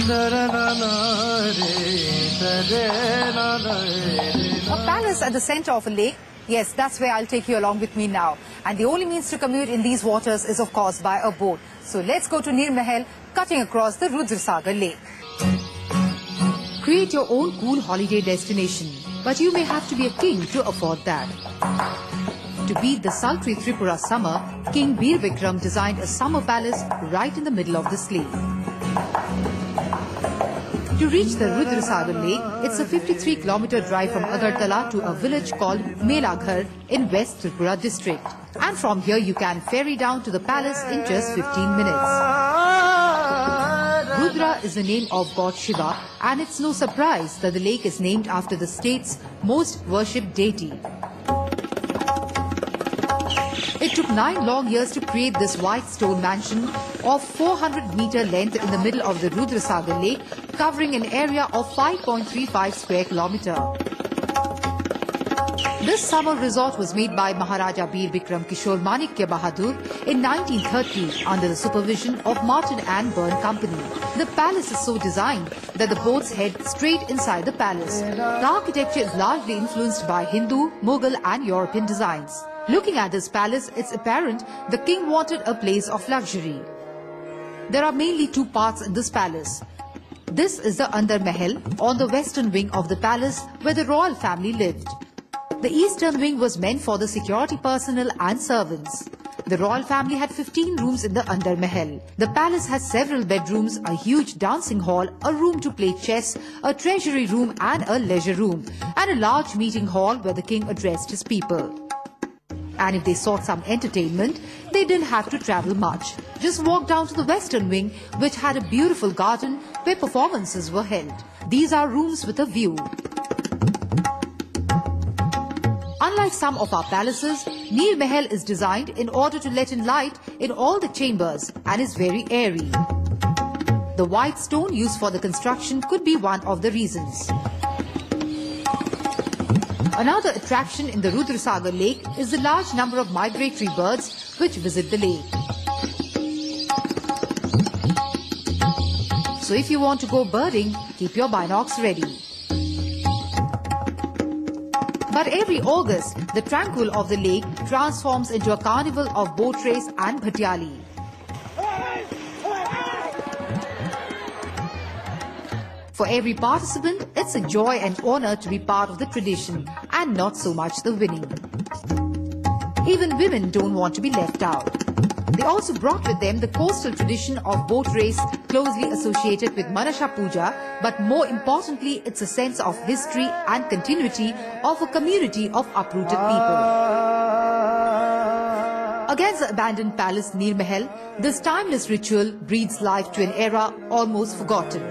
A palace at the center of a lake. Yes, that's where I'll take you along with me now. And the only means to commute in these waters is, of course, by a boat. So let's go to Nir Mahal, cutting across the Rudrasagar lake. Create your own cool holiday destination, but you may have to be a king to afford that. To beat the sultry Tripura summer, King Bir Vikram designed a summer palace right in the middle of this lake. To reach the Rudrasagar lake, it's a 53-kilometer drive from Agartala to a village called Melaghar in West Tripura district. And from here you can ferry down to the palace in just 15 minutes. Rudra is the name of God Shiva, and it's no surprise that the lake is named after the state's most worshipped deity. It took 9 long years to create this white stone mansion of 400-meter length in the middle of the Rudrasagar lake, covering an area of 5.35 square kilometer. This summer resort was made by Maharaja Bir Bikram Kishore Manikya Bahadur in 1930 under the supervision of Martin and Burn Company. The palace is so designed that the boats head straight inside the palace. The architecture is largely influenced by Hindu, Mughal and European designs. Looking at this palace, it's apparent the king wanted a place of luxury. There are mainly 2 parts in this palace. This is the Andar Mahal on the western wing of the palace where the royal family lived. The eastern wing was meant for the security personnel and servants. The royal family had 15 rooms in the Andar Mahal. The palace has several bedrooms, a huge dancing hall, a room to play chess, a treasury room and a leisure room, and a large meeting hall where the king addressed his people. And if they sought some entertainment, they didn't have to travel much. Just walk down to the western wing, which had a beautiful garden where performances were held. These are rooms with a view. Unlike some of our palaces, Nir Mahal is designed in order to let in light in all the chambers and is very airy. The white stone used for the construction could be one of the reasons. Another attraction in the Rudrasagar lake is the large number of migratory birds which visit the lake. So if you want to go birding, keep your binocs ready. But every August, the tranquil of the lake transforms into a carnival of boat race and bhatyali. For every participant, it's a joy and honor to be part of the tradition and not so much the winning. Even women don't want to be left out. They also brought with them the coastal tradition of boat race closely associated with Manasha Puja, but more importantly, it's a sense of history and continuity of a community of uprooted people. Against the abandoned palace Nir Mahal, this timeless ritual breathes life to an era almost forgotten.